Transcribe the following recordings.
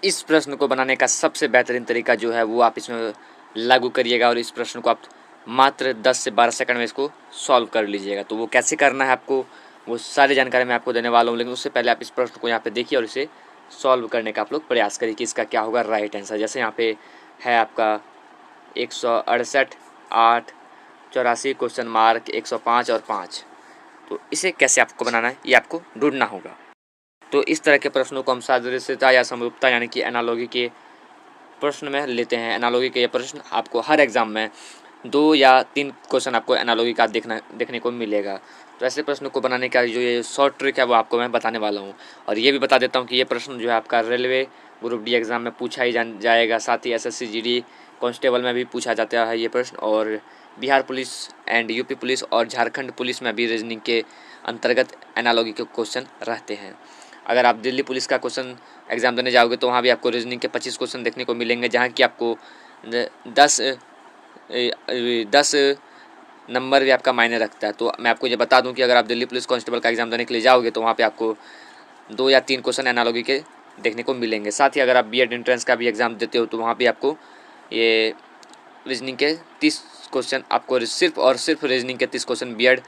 इस प्रश्न को बनाने का सबसे बेहतरीन तरीका जो है वो आप इसमें लागू करिएगा और इस प्रश्न को आप मात्र 10 से 12 सेकंड में इसको सॉल्व कर लीजिएगा। तो वो कैसे करना है आपको, वो सारी जानकारी मैं आपको देने वाला हूँ, लेकिन उससे पहले आप इस प्रश्न को यहाँ पे देखिए और इसे सॉल्व करने का आप लोग प्रयास करिए कि इसका क्या होगा राइट आंसर। जैसे यहाँ पे है आपका 168, 8, 84 क्वेश्चन मार्क 105 और 5। तो इसे कैसे आपको बनाना है ये आपको ढूंढना होगा। तो इस तरह के प्रश्नों को हम सादृश्यता या समरूपता यानी कि एनालॉगी के प्रश्न में लेते हैं। एनालॉगी के ये प्रश्न आपको हर एग्ज़ाम में 2 या 3 क्वेश्चन आपको एनालॉगी का देखने को मिलेगा। तो ऐसे प्रश्नों को बनाने का जो ये शॉर्ट ट्रिक है वो आपको मैं बताने वाला हूँ। और ये भी बता देता हूँ कि ये प्रश्न जो है आपका रेलवे ग्रुप डी एग्ज़ाम में पूछा ही जाएगा, साथ ही एसएससी जीडी कांस्टेबल में भी पूछा जाता है ये प्रश्न, और Bihar police and UP police और झारखंड पुलिस में भी रीजनिंग के अंतर्गत एनालॉगी के क्वेश्चन रहते हैं। अगर आप दिल्ली पुलिस का क्वेश्चन एग्ज़ाम देने जाओगे तो वहाँ भी आपको रीजनिंग के 25 क्वेश्चन देखने को मिलेंगे, जहाँ की आपको 10 नंबर भी आपका मायने रखता है। तो मैं आपको ये बता दूं कि अगर आप दिल्ली पुलिस कांस्टेबल का एग्ज़ाम देने के लिए जाओगे तो वहाँ पे आपको 2 या 3 क्वेश्चन एनालॉगी के देखने को मिलेंगे। साथ ही अगर आप बीएड एंट्रेंस का भी एग्ज़ाम देते हो तो वहाँ भी आपको ये रीजनिंग के 30 क्वेश्चन आपको सिर्फ और सिर्फ रीजनिंग के 30 question BEd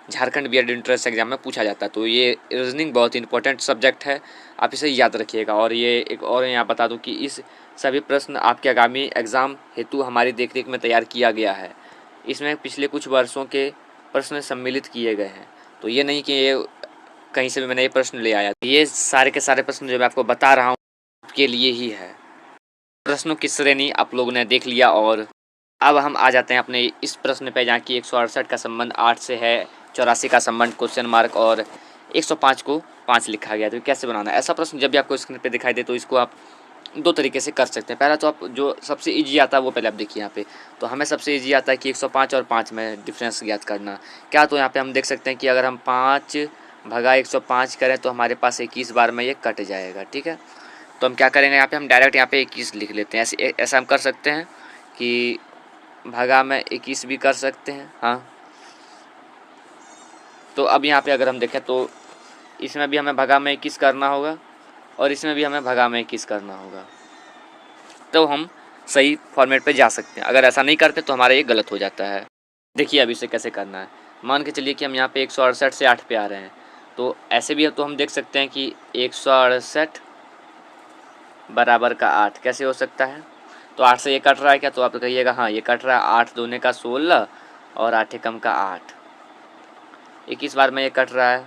Jharkhand BEd entrance exam में पूछा जाता है। तो ये रीजनिंग बहुत इंपॉर्टेंट सब्जेक्ट है, आप इसे याद रखिएगा। और ये एक और यहाँ बता दूं कि इस सभी प्रश्न आपके आगामी एग्ज़ाम हेतु हमारी देखरेख में तैयार किया गया है। इसमें पिछले कुछ वर्षों के प्रश्न सम्मिलित किए गए हैं। तो ये नहीं कि ये कहीं से भी मैंने ये प्रश्न ले आया। ये सारे के सारे प्रश्न जो मैं आपको बता रहा हूँ आपके लिए ही है। प्रश्नों की श्रेणी आप लोगों ने देख लिया और अब हम आ जाते हैं अपने इस प्रश्न पे, जहाँ की 168 का संबंध 8 से है, 84 का संबंध क्वेश्चन मार्क और 105 को 5 लिखा गया। तो कैसे बनाना है ऐसा प्रश्न जब भी आपको स्क्रीन पे दिखाई दे तो इसको आप 2 तरीके से कर सकते हैं। पहला तो आप जो सबसे ईजी आता है वो पहले आप देखिए यहाँ पे। तो हमें सबसे ईजी आता है कि 105 और 5 में डिफरेंस ज्ञात करना। क्या, तो यहाँ पे हम देख सकते हैं कि अगर हम 5 भगा 105 करें तो हमारे पास 21 बार में ये कट जाएगा। ठीक है, तो हम क्या करेंगे, यहाँ पे हम डायरेक्ट यहाँ पे 21 लिख लेते हैं। ऐसा हम कर सकते हैं कि भगा में 21 भी कर सकते हैं। हाँ, तो अब यहाँ पे अगर हम देखें तो इसमें भी हमें भगा में 21 करना होगा और इसमें भी हमें भगा में 21 करना होगा, तो हम सही फॉर्मेट पे जा सकते हैं। अगर ऐसा नहीं करते तो हमारा ये गलत हो जाता है। देखिए अब इसे कैसे करना है। मान के चलिए कि हम यहाँ पे 168 से 8 पे आ रहे हैं, तो ऐसे भी तो हम देख सकते हैं कि 168 बराबर का 8 कैसे हो सकता है। तो 8 से ये कट रहा है क्या, तो आप कहिएगा हाँ ये कट रहा है। 8 दूने का 16 और 8 एकम का 8, 21 बार में ये कट रहा है।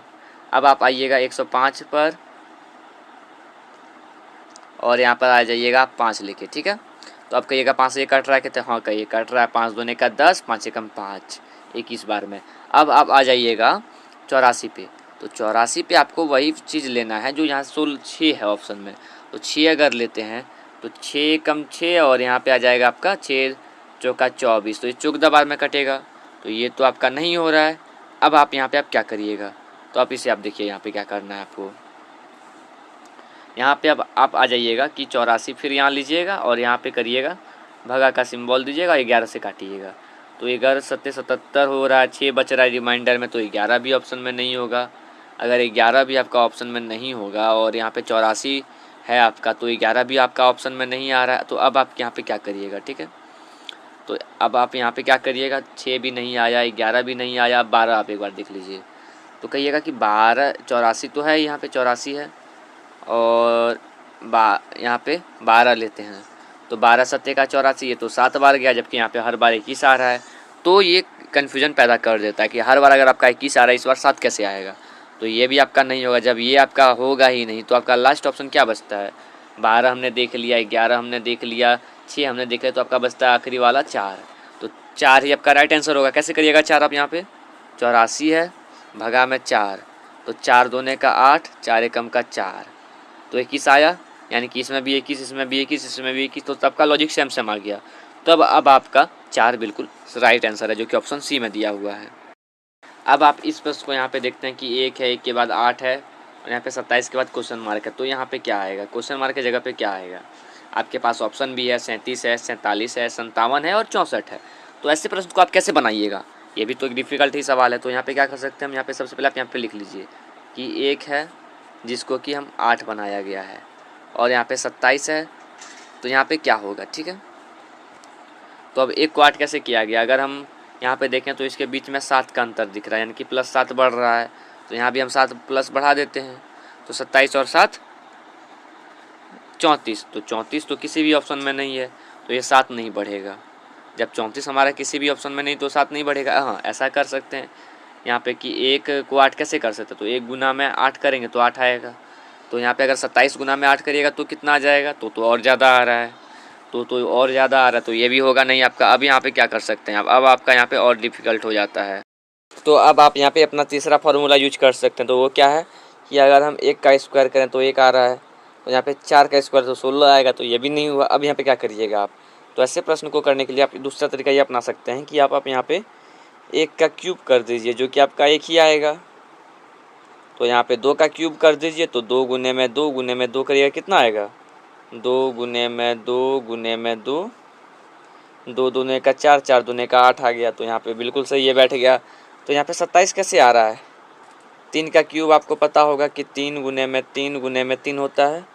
अब आप आइएगा 105 पर और यहाँ पर आ जाइएगा 5 लेके। ठीक है, तो आप कहिएगा 5 से ये कट रहा है, कहते हैं हाँ कहिए कट रहा है। 5 दूने का 10, 5 एकम 5, 21 बार में। अब आप आ जाइएगा 84 पे। तो 84 पे आपको वही चीज़ लेना है जो यहाँ 6 है ऑप्शन में। तो 6 अगर लेते हैं तो 6 एकम 6 और यहाँ पे आ जाएगा आपका 6 चौका 24, तो ये 14 बार में कटेगा। तो ये तो आपका नहीं हो रहा है। अब आप यहाँ पे आप क्या करिएगा, तो आप इसे आप देखिए यहाँ पे क्या करना है आपको। यहाँ पे अब आप आ जाइएगा कि 84 फिर यहाँ लीजिएगा और यहाँ पे करिएगा भगा का सिंबल दीजिएगा, 11 से काटिएगा। तो 11 सत्ते 77 हो रहा है, 6 बच रहा है रिमाइंडर में, तो 11 भी ऑप्शन में नहीं होगा। अगर 11 भी आपका ऑप्शन में नहीं होगा और यहाँ पे 84 है आपका, तो 11 भी आपका ऑप्शन में नहीं आ रहा है। तो अब आप यहाँ पे क्या करिएगा, ठीक है, तो अब आप यहाँ पे क्या करिएगा, 6 भी नहीं आया, 11 भी नहीं आया, 12 आप एक बार देख लीजिए। तो कहिएगा कि 12 84 तो है, यहाँ पे 84 है और यहाँ पे 12 लेते हैं। तो 12 सत्ते का 84, ये तो 7 बार गया, जबकि यहाँ पे हर बार 21 आ रहा है। तो ये कन्फ्यूजन पैदा कर देता है कि हर बार अगर आपका 21 आ रहा है, इस बार 7 कैसे आएगा। तो ये भी आपका नहीं होगा। जब ये आपका होगा ही नहीं तो आपका लास्ट ऑप्शन क्या बचता है, 12 हमने देख लिया, 11 हमने देख लिया, 6 हमने देख लिया, तो आपका बचता है आखिरी वाला 4। तो 4 ही आपका राइट आंसर होगा। कैसे करिएगा 4 आप यहाँ पे, 84 है भगा में 4, तो 4 दूने का 8, 4 एकम का 4, तो 21 आया। यानी कि इसमें भी 21, इसमें भी 21, इसमें भी 21, तो सबका लॉजिक सेम सेम आ गया। तो अब आपका 4 बिल्कुल राइट आंसर है, जो कि ऑप्शन सी में दिया हुआ है। अब आप इस प्रश्न को यहाँ पे देखते हैं कि 1 है, 1 के बाद 8 है और यहाँ पे 27 के बाद क्वेश्चन मार्क है। तो यहाँ पे क्या आएगा, क्वेश्चन मार्क की जगह पे क्या आएगा। आपके पास ऑप्शन भी है, 37 है, 47 है, 57 है और 64 है। तो ऐसे प्रश्न को आप कैसे बनाइएगा, ये भी तो एक डिफ़िकल्ट ही सवाल है। तो यहाँ पे क्या कर सकते हैं हम, यहाँ पे सबसे पहले आप यहाँ पे लिख लीजिए कि 1 है जिसको कि हम 8 बनाया गया है, और यहाँ पे 27 है, तो यहाँ पे क्या होगा, ठीक है। तो अब एक को 8 कैसे किया गया, अगर हम यहाँ पे देखें तो इसके बीच में 7 का अंतर दिख रहा है, यानी कि +7 बढ़ रहा है, तो यहाँ भी हम 7 प्लस बढ़ा देते हैं, तो 27 और 7 34। तो 34 तो किसी भी ऑप्शन में नहीं है, तो ये 7 नहीं बढ़ेगा। जब 34 हमारा किसी भी ऑप्शन में नहीं तो 7 नहीं बढ़ेगा। हाँ, ऐसा कर सकते हैं यहाँ पे कि 1 को 8 कैसे कर सकते हैं, तो 1 गुना में 8 करेंगे तो 8 आएगा। तो यहाँ पे अगर 27 गुना में 8 करिएगा तो कितना आ जाएगा, तो और ज़्यादा आ रहा है, तो और ज़्यादा आ रहा है, तो ये भी होगा नहीं आपका। अब यहाँ पे क्या कर सकते हैं, अब आपका यहाँ पे और डिफ़िकल्ट हो जाता है। तो अब आप यहाँ पे अपना तीसरा फार्मूला यूज कर सकते हैं, तो वो क्या है कि अगर हम 1 का स्क्वायर करें तो 1 आ रहा है, तो यहाँ पे 4 का स्क्वायर तो 16 आएगा, तो ये भी नहीं हुआ। अब यहाँ पे क्या करिएगा आप, तो ऐसे प्रश्न को करने के लिए आप दूसरा तरीका ये अपना सकते हैं कि आप यहाँ पे 1 का क्यूब कर दीजिए, जो कि आपका 1 ही आएगा। तो यहाँ पे 2 का क्यूब कर दीजिए, तो 2 गुने में 2 गुने में 2 करिएगा, कितना आएगा, 2 गुने में 2 गुने में 2, 2 दूने का 4, 4 दूने का 8 आ गया। तो यहाँ पे बिल्कुल सही ये बैठ गया। तो यहाँ पे 27 कैसे आ रहा है, 3 का क्यूब आपको पता होगा कि 3 गुने में 3 गुने में 3 होता है,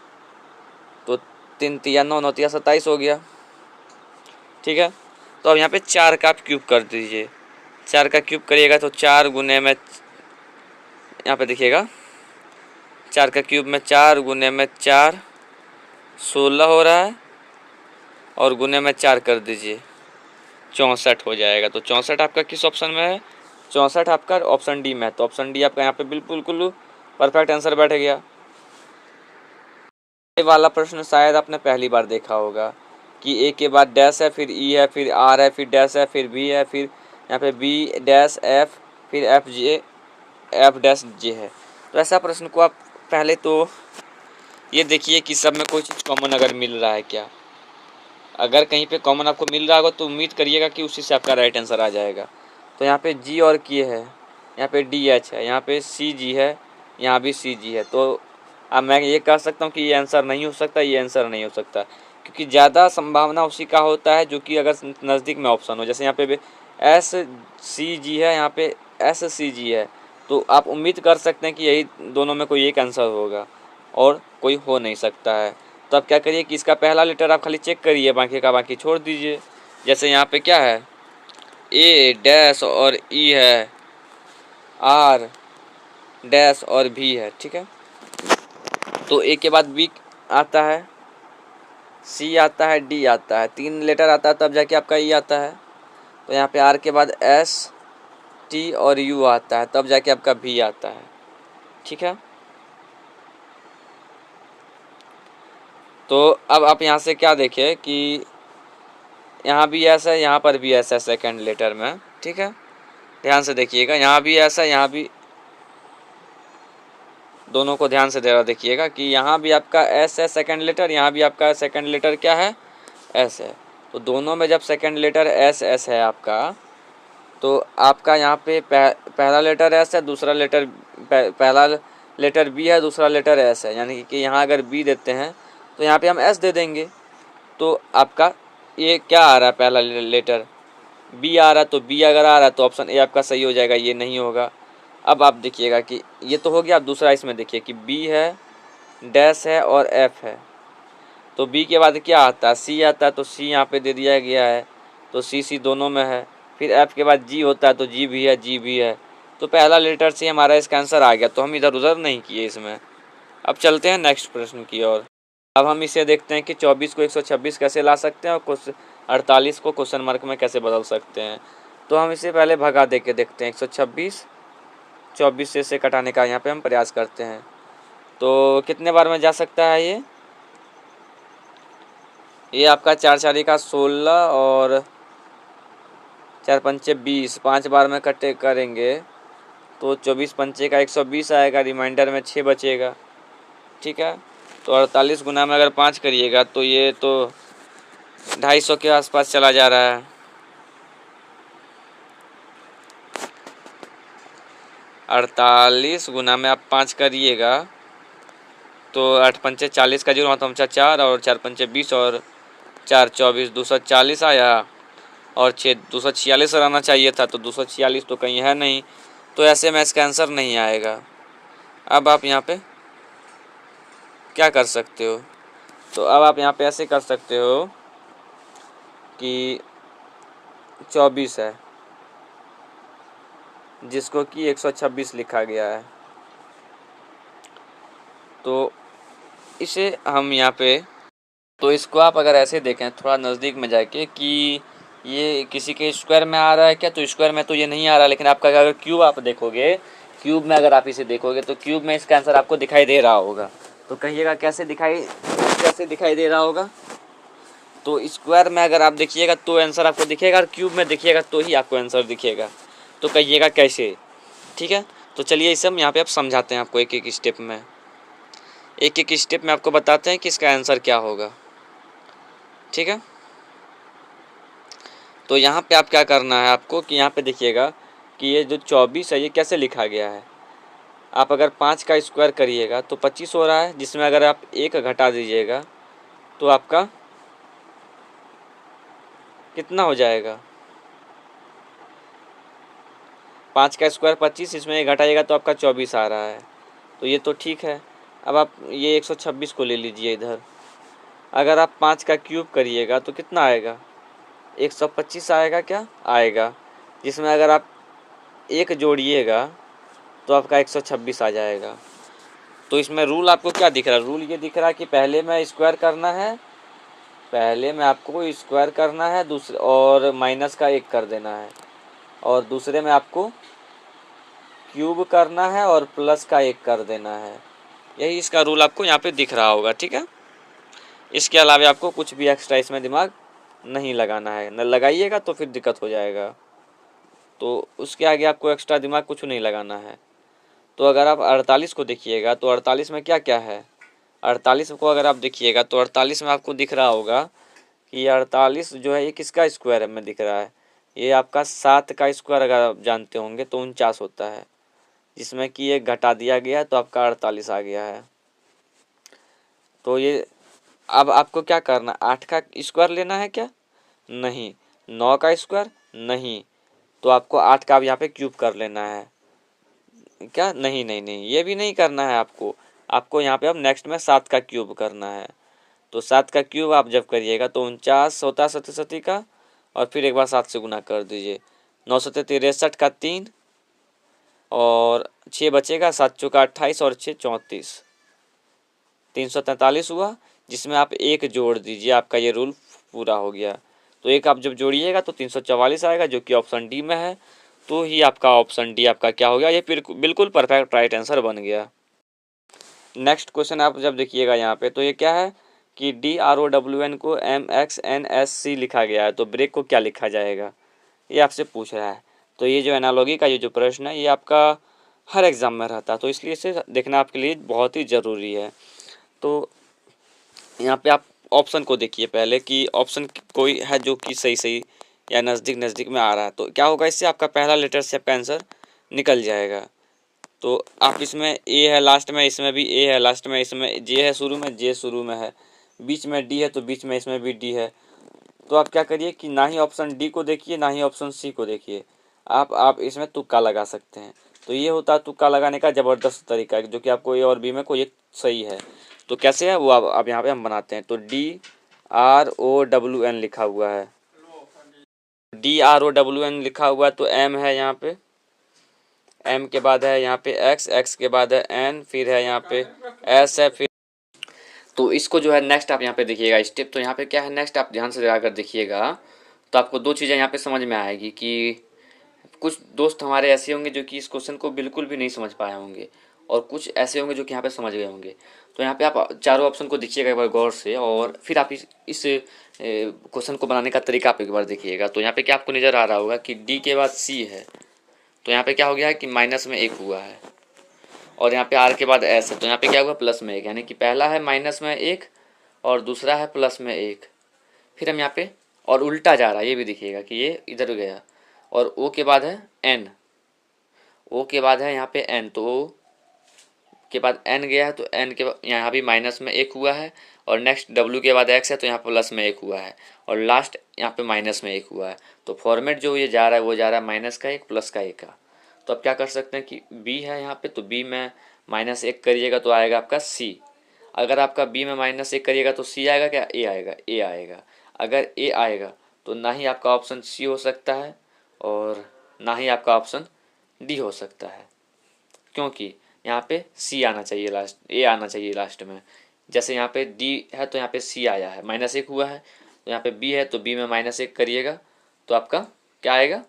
तो 3 तिया 9, 9 तिया 27 हो गया, ठीक है। तो अब यहाँ पे 4 का आप क्यूब कर दीजिए, 4 का क्यूब करिएगा तो 4 गुने में, यहाँ पे देखिएगा 4 का क्यूब में 4 गुने में 4 16 हो रहा है, और गुने में 4 कर दीजिए 64 हो जाएगा। तो 64 आपका किस ऑप्शन में है, 64 आपका ऑप्शन डी में है। तो ऑप्शन डी आपका यहाँ पे बिल्कुल परफेक्ट आंसर बैठ गया। ये वाला प्रश्न शायद आपने पहली बार देखा होगा कि ए के बाद डैश है, फिर ई है, फिर आर है, फिर डैश है, फिर बी है, फिर यहाँ पे बी डैश एफ, फिर एफ डैश जे है। तो ऐसा प्रश्न को आप पहले तो ये देखिए कि सब में कोई चीज़ कॉमन अगर मिल रहा है क्या। अगर कहीं पे कॉमन आपको मिल रहा होगा तो उम्मीद करिएगा कि उसी से आपका राइट आंसर आ जाएगा। तो यहाँ पे जी और के है, यहाँ पे डी एच है, यहाँ पे सी जी है, यहाँ भी सी जी है। तो अब मैं ये कह सकता हूँ कि ये आंसर नहीं हो सकता, ये आंसर नहीं हो सकता, क्योंकि ज़्यादा संभावना उसी का होता है जो कि अगर नज़दीक में ऑप्शन हो। जैसे यहाँ पे एस सी जी है, यहाँ पे एस सी जी है, तो आप उम्मीद कर सकते हैं कि यही दोनों में कोई एक आंसर होगा और कोई हो नहीं सकता है। तो आप क्या करिए कि इसका पहला लेटर आप खाली चेक करिए, बाकी का बाकी छोड़ दीजिए। जैसे यहाँ पे क्या है, ए डैश और ई है, आर डैश और भी है, ठीक है। तो ए के बाद बी आता है, सी आता है, डी आता है, 3 लेटर आता है तब जाके आपका ई आता है। तो यहाँ पे आर के बाद एस टी और यू आता है, तब जाके आपका भी आता है, ठीक है। तो अब आप यहाँ से क्या देखें कि यहाँ भी ऐसा है, यहाँ पर भी ऐसा है सेकेंड लेटर में, ठीक है। ध्यान से देखिएगा, यहाँ भी ऐसा है, यहाँ भी, दोनों को ध्यान से जरा देखिएगा कि यहाँ भी आपका एस है सेकेंड लेटर, यहाँ भी आपका सेकेंड लेटर क्या है, एस है। तो दोनों में जब सेकेंड लेटर एस एस है आपका, तो आपका यहाँ पे पहला लेटर एस है, दूसरा लेटर पहला लेटर बी है, दूसरा लेटर एस है, यानी कि यहाँ अगर बी देते हैं तो यहाँ पे हम एस दे देंगे। तो आपका ये क्या आ रहा है, पहला लेटर बी आ रहा है, तो बी अगर आ रहा है तो ऑप्शन ए आपका सही हो जाएगा, ये नहीं होगा। अब आप देखिएगा कि ये तो हो गया। आप दूसरा इसमें देखिए कि बी है, डैश है और एफ है, तो बी के बाद क्या आता है, सी आता है, तो सी यहाँ पे दे दिया गया है, तो सी दोनों में है। फिर एफ के बाद जी होता है, तो जी भी है, जी भी है। तो पहला लेटर से हमारा इसका आंसर आ गया, तो हम इधर उधर नहीं किए इसमें। अब चलते हैं नेक्स्ट प्रश्न की ओर। अब हम इसे देखते हैं कि 24 को 126 कैसे ला सकते हैं और 48 को क्वेश्चन मार्क में कैसे बदल सकते हैं। तो हम इसे पहले भगा दे के देखते हैं। 126 24 से इसे कटाने का यहाँ पे हम प्रयास करते हैं। तो कितने बार में जा सकता है ये आपका 4 4 का 16 और 4 पंचे 20, 5 बार में कटे करेंगे तो 24 पंचे का 120 आएगा, रिमाइंडर में 6 बचेगा, ठीक है। तो 48 गुना में अगर 5 करिएगा तो ये तो 250 के आसपास चला जा रहा है। 48 गुना में आप 5 करिएगा तो 8 पंचे 40 का 0 तो 4 और 4 पंचे 20 और 4 24, 240 आया और 6 246 आना चाहिए था, तो 246 तो कहीं है नहीं, तो ऐसे में इसका आंसर नहीं आएगा। अब आप यहाँ पे क्या कर सकते हो, तो अब आप यहाँ पे ऐसे कर सकते हो कि 24 है जिसको कि 126 लिखा गया है। तो इसे हम यहाँ पे, तो इसको आप अगर ऐसे देखें थोड़ा नज़दीक में जाके कि ये किसी के स्क्वायर में आ रहा है क्या, तो स्क्वायर में तो ये नहीं आ रहा, लेकिन आपका अगर क्यूब आप देखोगे, क्यूब में अगर आप इसे देखोगे तो क्यूब में इसका आंसर आपको दिखाई दे रहा होगा। तो कहिएगा कैसे दिखाई दे रहा होगा। तो स्क्वायर में अगर आप देखिएगा तो आंसर आपको दिखेगा, और क्यूब में देखिएगा तो ही आपको आंसर दिखेगा। तो कहिएगा कैसे, ठीक है। तो चलिए इसे हम यहाँ पे आप समझाते हैं आपको एक एक स्टेप में, एक एक स्टेप में आपको बताते हैं कि इसका आंसर क्या होगा, ठीक है। तो यहाँ पे आप क्या करना है आपको कि यहाँ पे देखिएगा कि ये जो 24 है ये कैसे लिखा गया है। आप अगर 5 का स्क्वायर करिएगा तो 25 हो रहा है, जिसमें अगर आप 1 घटा दीजिएगा तो आपका कितना हो जाएगा, 5 का स्क्वायर 25, इसमें 1 घटाइएगा तो आपका 24 आ रहा है। तो ये तो ठीक है। अब आप ये 126 को ले लीजिए इधर। अगर आप 5 का क्यूब करिएगा तो कितना आएगा, 125 आएगा, क्या आएगा, जिसमें अगर आप 1 जोड़िएगा तो आपका 126 आ जाएगा। तो इसमें रूल आपको क्या दिख रहा है, रूल ये दिख रहा है कि पहले में स्क्वायर करना है, पहले में आपको स्क्वायर करना है, दूसरे और माइनस का 1 कर देना है, और दूसरे में आपको क्यूब करना है और प्लस का 1 कर देना है। यही इसका रूल आपको यहाँ पे दिख रहा होगा, ठीक है। इसके अलावा आपको कुछ भी एक्स्ट्रा इसमें दिमाग नहीं लगाना है, न लगाइएगा तो फिर दिक्कत हो जाएगा। तो उसके आगे आपको एक्स्ट्रा दिमाग कुछ नहीं लगाना है। तो अगर आप 48 को देखिएगा तो 48 में क्या क्या है, 48 को अगर आप देखिएगा तो 48 में आपको दिख रहा होगा कि 48 जो है ये किसका स्क्वायर में दिख रहा है, ये आपका 7 का स्क्वायर अगर आप जानते होंगे तो 49 होता है, जिसमें कि ये घटा दिया गया है तो आपका 48 आ गया है। तो ये अब आपको क्या करना, 8 का स्क्वायर लेना है क्या, नहीं, 9 का स्क्वायर नहीं, तो आपको 8 का अब यहाँ पे क्यूब कर लेना है क्या, नहीं नहीं नहीं, ये भी नहीं करना है आपको। आपको यहाँ पे अब नेक्स्ट में 7 का क्यूब करना है। तो 7 का क्यूब आप जब करिएगा तो 49 होता है सती का, और फिर एक बार 7 से गुना कर दीजिए, 9 सत्ते 63 का 3, और 6 बचेगा, 7 चौका 28 और 6 34, 343 हुआ, जिसमें आप 1 जोड़ दीजिए, आपका ये रूल पूरा हो गया। तो एक आप जब जोड़िएगा तो 344 आएगा, जो कि ऑप्शन डी में है। तो ही आपका ऑप्शन डी आपका क्या हो गया, ये बिल्कुल परफेक्ट राइट आंसर बन गया। नेक्स्ट क्वेश्चन आप जब देखिएगा यहाँ पे तो ये क्या है कि DROWN को MXNSC लिखा गया है, तो ब्रेक को क्या लिखा जाएगा, ये आपसे पूछ रहा है। तो ये जो एनालॉगी का ये जो प्रश्न है ये आपका हर एग्ज़ाम में रहता है, तो इसलिए इसे देखना आपके लिए बहुत ही ज़रूरी है। तो यहाँ पे आप ऑप्शन को देखिए पहले कि ऑप्शन कोई है जो कि सही सही या नज़दीक नज़दीक में आ रहा है, तो क्या होगा, इससे आपका पहला लेटर से आपका आंसर निकल जाएगा। तो आप इसमें ए है लास्ट में, इसमें भी ए है लास्ट में, इसमें जे है शुरू में, जे शुरू में है, बीच में डी है तो बीच में इसमें भी डी है। तो आप क्या करिए कि ना ही ऑप्शन डी को देखिए ना ही ऑप्शन सी को देखिए, आप इसमें तुक्का लगा सकते हैं। तो ये होता है तुक्का लगाने का ज़बरदस्त तरीका है, जो कि आपको ए और बी में कोई एक सही है। तो कैसे है वो अब यहाँ पे हम बनाते हैं। तो DROWN लिखा हुआ है, DROWN लिखा हुआ है, तो एम है यहाँ पे, एम के बाद है यहाँ पे एक्स, एक्स के बाद है एन, फिर है यहाँ पे एस है, फिर तो इसको जो है नेक्स्ट आप यहाँ पे देखिएगा स्टेप। तो यहाँ पे क्या है नेक्स्ट, आप ध्यान से लगाकर देखिएगा तो आपको दो चीज़ें यहाँ पे समझ में आएगी कि कुछ दोस्त हमारे ऐसे होंगे जो कि इस क्वेश्चन को बिल्कुल भी नहीं समझ पाए होंगे, और कुछ ऐसे होंगे जो कि यहाँ पे समझ गए होंगे। तो यहाँ पे आप चारों ऑप्शन को देखिएगा एक बार गौर से, और फिर आप इस क्वेश्चन को बनाने का तरीका आप एक बार देखिएगा। तो यहाँ पे क्या आपको नज़र आ रहा होगा कि डी के बाद सी है, तो यहाँ पे क्या हो गया है कि माइनस में 1 हुआ है, और यहाँ पे आर के बाद एस है, तो यहाँ पे क्या हुआ प्लस में 1, यानी कि पहला है माइनस में 1 और दूसरा है प्लस में 1। फिर हम यहाँ पे और उल्टा जा रहा है, ये भी देखिएगा कि ये इधर गया, और ओ के बाद है एन, ओ के बाद है यहाँ पे एन, तो ओ के बाद एन गया है, तो एन के यहाँ भी माइनस में 1 हुआ है, और नेक्स्ट डब्ल्यू के बाद एक्स है तो यहाँ प्लस में 1 हुआ है, और लास्ट यहाँ पे माइनस में 1 हुआ है। तो फॉर्मेट जो ये जा रहा है वो जा रहा है माइनस का 1 प्लस का 1 का। तो अब क्या कर सकते हैं कि बी है यहाँ पे, तो बी में -1 करिएगा तो आएगा आपका सी। अगर आपका बी में -1 करिएगा तो सी आएगा क्या? ए आएगा, ए आएगा। अगर ए आएगा तो ना ही आपका ऑप्शन सी हो सकता है और ना ही आपका ऑप्शन डी हो सकता है, क्योंकि यहाँ पे सी आना चाहिए लास्ट, ए आना चाहिए लास्ट में। जैसे यहाँ पे डी है तो यहाँ पे सी आया है, -1 हुआ है, तो यहाँ पे बी है तो बी में -1 करिएगा तो आपका क्या आएगा?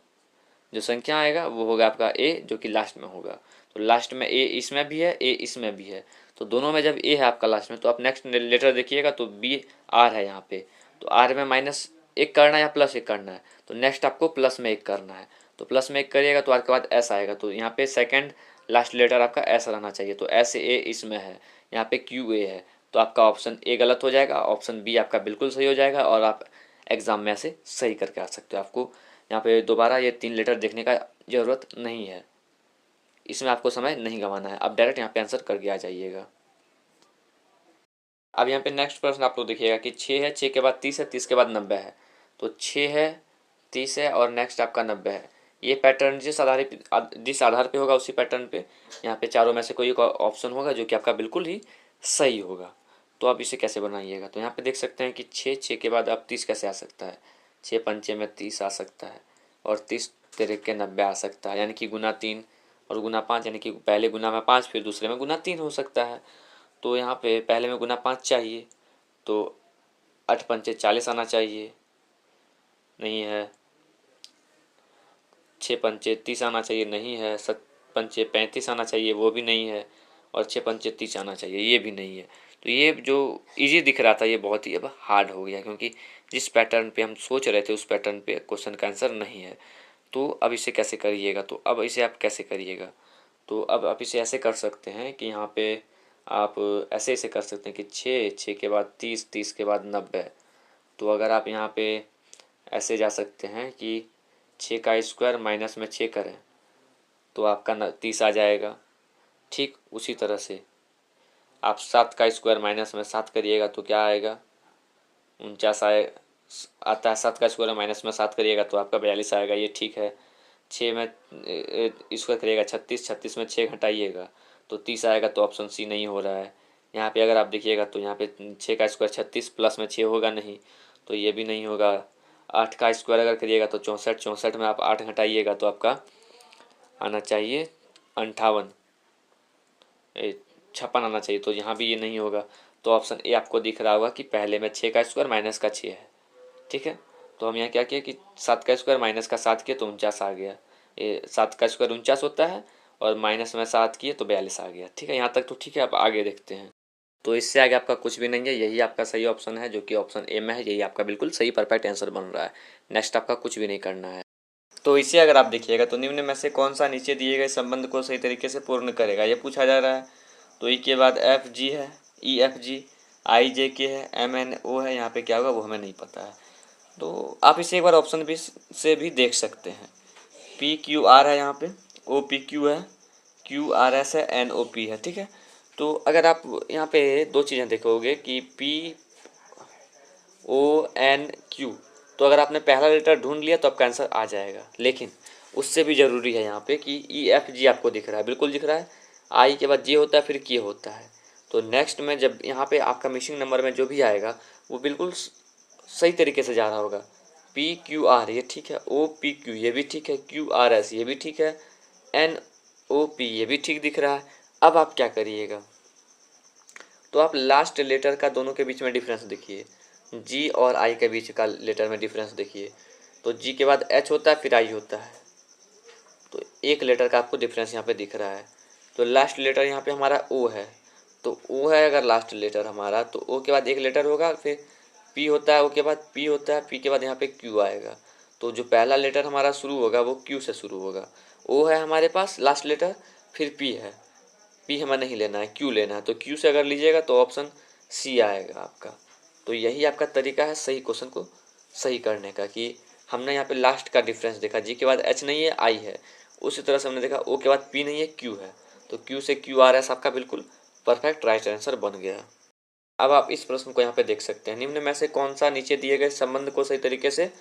जो संख्या आएगा वो होगा आपका ए, जो कि लास्ट में होगा। तो लास्ट में ए इसमें भी है, ए इसमें भी है, तो दोनों में जब ए है आपका लास्ट में, तो आप नेक्स्ट लेटर देखिएगा तो बी आर है यहाँ पे, तो आर में -1 करना है या +1 करना है? तो नेक्स्ट आपको +1 करना है, तो +1 करिएगा तो आर के बाद एस आएगा, तो यहाँ पे सेकंड लास्ट लेटर आपका एस रहना चाहिए, तो एस ए इसमें है, यहाँ पे क्यू ए है, तो आपका ऑप्शन ए गलत हो जाएगा, ऑप्शन बी आपका बिल्कुल सही हो जाएगा और आप एग्ज़ाम में ऐसे सही करके आ सकते हो। आपको यहाँ पे दोबारा ये 3 लेटर देखने का ज़रूरत नहीं है, इसमें आपको समय नहीं गंवाना है, आप डायरेक्ट यहाँ पे आंसर करके आ जाइएगा। अब यहाँ पे नेक्स्ट प्रश्न आप लोग देखिएगा कि 6 है, 6 के बाद 30 है, 30 के बाद 90 है, तो 6 है, 30 है और नेक्स्ट आपका 90 है। ये पैटर्न जिस आधार पे होगा उसी पैटर्न पे यहाँ पे चारों में से कोई एक ऑप्शन होगा जो कि आपका बिल्कुल ही सही होगा। तो आप इसे कैसे बनाइएगा? तो यहाँ पे देख सकते हैं कि 6 के बाद अब 30 कैसे आ सकता है? 6 पंचे में 30 आ सकता है और 30 तिरके 90 आ सकता है, यानी कि गुना 3 और गुना 5, यानी कि पहले गुना में 5 फिर दूसरे में गुना 3 हो सकता है। तो यहाँ पे पहले में गुना 5 चाहिए, तो 8 पंचे 40 आना चाहिए, नहीं है। 6 पंचे 30 आना चाहिए, नहीं है। 7 पंचे 35 आना चाहिए, वो भी नहीं है। और 6 पंचे 30 आना चाहिए, ये भी नहीं है। तो ये जो इजी दिख रहा था ये बहुत ही अब हार्ड हो गया, क्योंकि जिस पैटर्न पे हम सोच रहे थे उस पैटर्न पे क्वेश्चन का आंसर नहीं है। तो अब इसे कैसे करिएगा? तो अब इसे आप कैसे करिएगा? तो अब आप इसे ऐसे कर सकते हैं कि यहाँ पे आप ऐसे कर सकते हैं कि 6 के बाद 30, 30 के बाद 90। तो अगर आप यहाँ पे ऐसे जा सकते हैं कि 6 का स्क्वायर माइनस में 6 करें तो आपका 30 आ जाएगा। ठीक उसी तरह से आप 7 का स्क्वायर माइनस में 7 करिएगा तो क्या आएगा? 49 आता है। 7 का स्क्वायर माइनस में 7 करिएगा तो आपका 42 आएगा, ये ठीक है। 6 में स्क्वायर करिएगा 36, 36 में 6 घटाइएगा तो 30 आएगा, तो ऑप्शन सी नहीं हो रहा है। यहाँ पे अगर आप देखिएगा तो यहाँ पे 6 का स्क्वायर 36 प्लस में 6 होगा नहीं, तो ये भी नहीं होगा। 8 का स्क्वायर अगर करिएगा तो 64, 64 में आप 8 घटाइएगा तो आपका आना चाहिए 58, 56 आना चाहिए, तो यहाँ भी ये नहीं होगा। तो ऑप्शन ए आपको दिख रहा होगा कि पहले में 6 का स्क्वायर माइनस का 6 है। ठीक है, तो हम यहाँ क्या किए कि 7 का स्क्वायर माइनस का 7 किए तो 49 आ गया। ये 7 का स्क्वायर 49 होता है और माइनस में 7 किए तो 42 आ गया। ठीक है, यहाँ तक तो ठीक है। अब आगे देखते हैं। तो इससे आगे आपका कुछ भी नहीं है, यही आपका सही ऑप्शन है, जो कि ऑप्शन ए में है। यही आपका बिल्कुल सही परफेक्ट आंसर बन रहा है। नेक्स्ट आपका कुछ भी नहीं करना है। तो इसे अगर आप देखिएगा तो निम्न में से कौन सा नीचे दिए गए संबंध को सही तरीके से पूर्ण करेगा, ये पूछा जा रहा है। तो ई के बाद एफ जी है, ई एफ जी, आई जे के है, एम एन ओ है। यहाँ पे क्या होगा वो हमें नहीं पता है, तो आप इसे एक बार ऑप्शन भी से भी देख सकते हैं। पी क्यू आर है, यहाँ पे ओ पी क्यू है, क्यू आर एस है, एन ओ पी है। ठीक है, तो अगर आप यहाँ पे दो चीज़ें देखोगे कि पी ओ एन क्यू, तो अगर आपने पहला लेटर ढूंढ लिया तो आपका आंसर आ जाएगा। लेकिन उससे भी ज़रूरी है यहाँ पे कि ई एफ जी आपको दिख रहा है, बिल्कुल दिख रहा है। आई के बाद जे होता है, फिर के होता है। तो नेक्स्ट में जब यहाँ पे आपका मिसिंग नंबर में जो भी आएगा वो बिल्कुल सही तरीके से जा रहा होगा। पी क्यू आर ये ठीक है, ओ पी क्यू ये भी ठीक है, क्यू आर एस ये भी ठीक है, एन ओ पी ये भी ठीक दिख रहा है। अब आप क्या करिएगा? तो आप लास्ट लेटर का दोनों के बीच में डिफरेंस देखिए, जी और आई के बीच का लेटर में डिफरेंस देखिए। तो जी के बाद एच होता है, फिर आई होता है, तो एक लेटर का आपको डिफरेंस यहाँ पे दिख रहा है। तो लास्ट लेटर यहाँ पे हमारा ओ है, तो ओ है अगर लास्ट लेटर हमारा, तो ओ के बाद एक लेटर होगा, फिर पी होता है, ओ के बाद पी होता है, पी के बाद यहाँ पे क्यू आएगा। तो जो पहला लेटर हमारा शुरू होगा वो क्यू से शुरू होगा। ओ है हमारे पास लास्ट लेटर, फिर पी है, पी हमें नहीं लेना है, क्यू लेना है। तो क्यू से अगर लीजिएगा तो ऑप्शन सी आएगा आपका। तो यही आपका तरीका है सही क्वेश्चन को सही करने का, कि हमने यहाँ पे लास्ट का डिफरेंस देखा, जी के बाद एच नहीं है, आई है। उसी तरह से हमने देखा ओ के बाद पी नहीं है, क्यू है, तो क्यू से क्यू आ रहा है, आपका बिल्कुल परफेक्ट राइट आंसर बन गया। अब आप इस प्रश्न को यहाँ पे देख सकते हैं। निम्न में से कौन सा नीचे दिए गए संबंध को सही तरीके से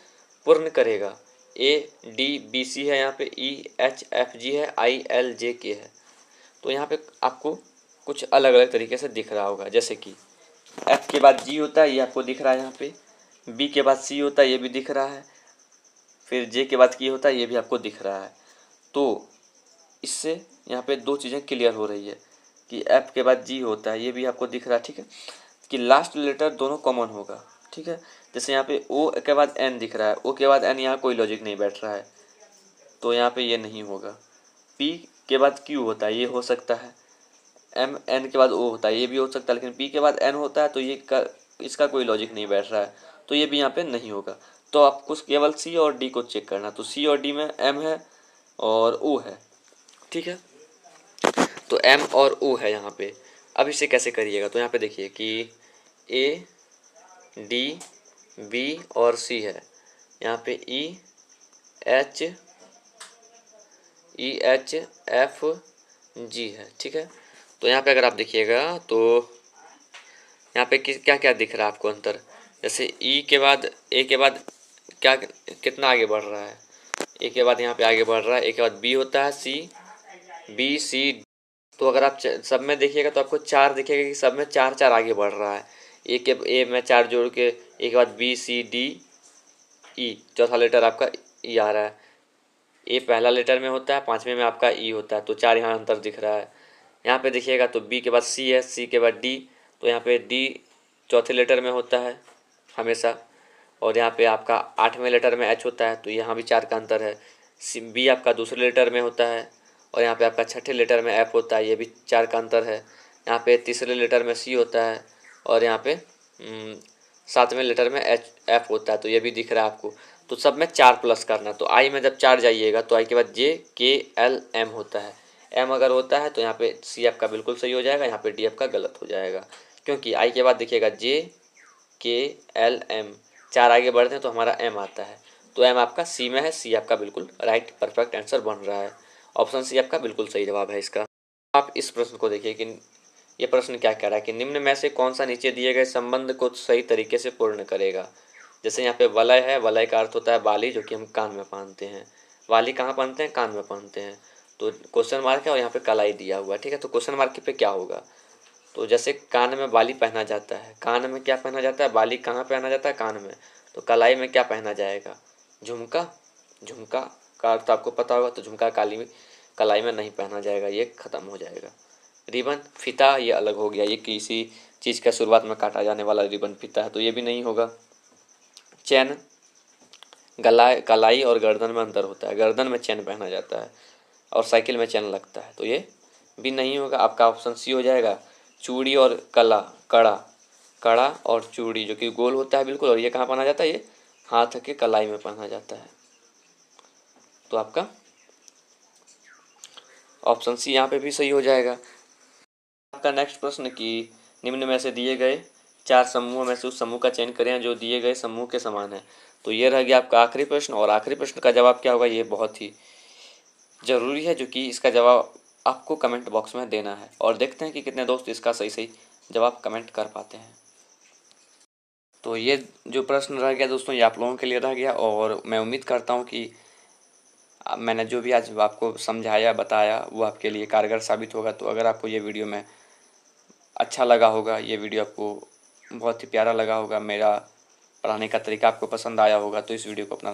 पूर्ण करेगा? ए डी बी सी है, यहाँ पे ई एच एफ जी है, आई एल जे के है। तो यहाँ पे आपको कुछ अलग अलग तरीके से दिख रहा होगा। जैसे कि एफ के बाद जी होता है, ये आपको दिख रहा है यहाँ पे, बी के बाद सी होता है, ये भी दिख रहा है, फिर जे के बाद की होता है, ये भी आपको दिख रहा है। तो इससे यहाँ पे दो चीज़ें क्लियर हो रही है कि एफ के बाद जी होता है, ये भी आपको दिख रहा है, ठीक है, कि लास्ट लेटर दोनों कॉमन होगा, ठीक है। जैसे यहाँ पे ओ के बाद एन दिख रहा है, ओ के बाद एन, यहाँ कोई लॉजिक नहीं बैठ रहा है, तो यहाँ पे ये नहीं होगा। पी के बाद क्यू होता है, ये हो सकता है। एम एन के बाद ओ होता है, ये भी हो सकता है, लेकिन पी के बाद एन होता है तो इसका कोई लॉजिक नहीं बैठ रहा है, तो ये भी यहाँ पे नहीं होगा। तो आपको केवल सी और डी को चेक करना, तो सी और डी में एम है और ओ है, ठीक है। तो एम और ओ है यहाँ पे। अब इसे कैसे करिएगा, तो यहाँ पे देखिए कि ए डी बी और सी है, यहाँ पे ई एच एफ जी है, ठीक है। तो यहाँ पे अगर आप देखिएगा तो यहाँ पे क्या क्या दिख रहा है आपको अंतर। जैसे ई के बाद ए के बाद क्या कितना आगे बढ़ रहा है, ए के बाद यहाँ पे आगे बढ़ रहा है, ए के बाद बी होता है, सी बी सी। तो अगर आप सब में देखिएगा तो आपको चार दिखेगा कि सब में चार चार आगे बढ़ रहा है। ए में चार जोड़ के ए के बाद बी सी डी ई, चौथा लेटर आपका ई आ रहा है। ए पहला लेटर में होता है, पाँचवें में आपका ई होता है, तो चार यहाँ अंतर दिख रहा है। यहाँ पे देखिएगा तो बी के बाद सी है, सी के बाद डी, तो यहाँ पे डी चौथे लेटर में होता है हमेशा, और यहाँ पे आपका आठवें लेटर में एच होता है, तो यहाँ भी चार का अंतर है। बी आपका दूसरे लेटर में होता है, और यहाँ पे आपका छठे लेटर में एफ होता है, ये भी चार का अंतर है। यहाँ पे तीसरे लेटर में सी होता है, और यहाँ पे सातवें लेटर में एफ होता है, तो ये भी दिख रहा है आपको। तो सब में चार प्लस करना, तो आई में जब चार जाइएगा तो आई के बाद जे के एल एम होता है। एम अगर होता है तो यहाँ पे सी आपका बिल्कुल सही हो जाएगा, यहाँ पे डी आपका गलत हो जाएगा, क्योंकि आई के बाद देखिएगा जे के एल एम, चार आगे बढ़ते हैं तो हमारा एम आता है, तो एम आपका सी में है, सी आपका बिल्कुल राइट परफेक्ट आंसर बन रहा है। ऑप्शन सी आपका बिल्कुल सही जवाब है इसका। आप इस प्रश्न को देखिए कि ये प्रश्न क्या कह रहा है कि निम्न में से कौन सा नीचे दिए गए संबंध को सही तरीके से पूर्ण करेगा। जैसे यहाँ पे वलय है, वलय का अर्थ होता है बाली, जो कि हम कान में पहनते हैं। वाली कहाँ पहनते हैं, कान में पहनते हैं। तो क्वेश्चन मार्क है और यहाँ पे कलाई दिया हुआ है, ठीक है। तो क्वेश्चन मार्क पे क्या होगा, तो जैसे कान में बाली पहना जाता है, कान में क्या पहना जाता है, बाली कहाँ पहना जाता है, कान में, तो कलाई में क्या पहना जाएगा, झुमका। झुमका का अर्थ आपको पता होगा, तो झुमका कलाई में नहीं पहना जाएगा, ये खत्म हो जाएगा। रिबन फीता, ये अलग हो गया, ये किसी चीज़ का शुरुआत में काटा जाने वाला रिबन फीता है, तो ये भी नहीं होगा। चैन, कलाई और गर्दन में अंतर होता है, गर्दन में चैन पहना जाता है और साइकिल में चैन लगता है, तो ये भी नहीं होगा। आपका ऑप्शन सी हो जाएगा। चूड़ी और कड़ा और चूड़ी, जो कि गोल होता है बिल्कुल, और ये कहाँ पहना जाता है, ये हाथ के कलाई में पहना जाता है, तो आपका ऑप्शन सी यहाँ पे भी सही हो जाएगा। आपका नेक्स्ट प्रश्न कि निम्न में से दिए गए चार समूहों में से उस समूह का चयन करें जो दिए गए समूह के समान है। तो ये रह गया आपका आखिरी प्रश्न, और आखिरी प्रश्न का जवाब क्या होगा, ये बहुत ही ज़रूरी है, जो कि इसका जवाब आपको कमेंट बॉक्स में देना है, और देखते हैं कि कितने दोस्त इसका सही सही जवाब कमेंट कर पाते हैं। तो ये जो प्रश्न रह गया दोस्तों, ये आप लोगों के लिए रह गया, और मैं उम्मीद करता हूँ कि मैंने जो भी आज आपको समझाया बताया वो आपके लिए कारगर साबित होगा। तो अगर आपको ये वीडियो में अच्छा लगा होगा, ये वीडियो आपको बहुत ही प्यारा लगा होगा, मेरा पढ़ाने का तरीका आपको पसंद आया होगा, तो इस वीडियो को अपना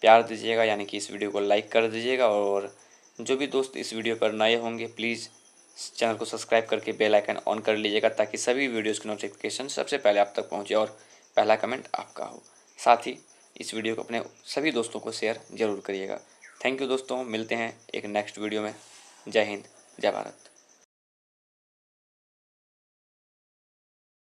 प्यार दीजिएगा, यानी कि इस वीडियो को लाइक कर दीजिएगा। और जो भी दोस्त इस वीडियो पर नए होंगे, प्लीज़ चैनल को सब्सक्राइब करके बेल आइकन ऑन कर लीजिएगा, ताकि सभी वीडियोज़ की नोटिफिकेशन सबसे पहले आप तक पहुँचे और पहला कमेंट आपका हो। साथ ही इस वीडियो को अपने सभी दोस्तों को शेयर ज़रूर करिएगा। थैंक यू दोस्तों, मिलते हैं एक नेक्स्ट वीडियो में। जय हिंद, जय भारत।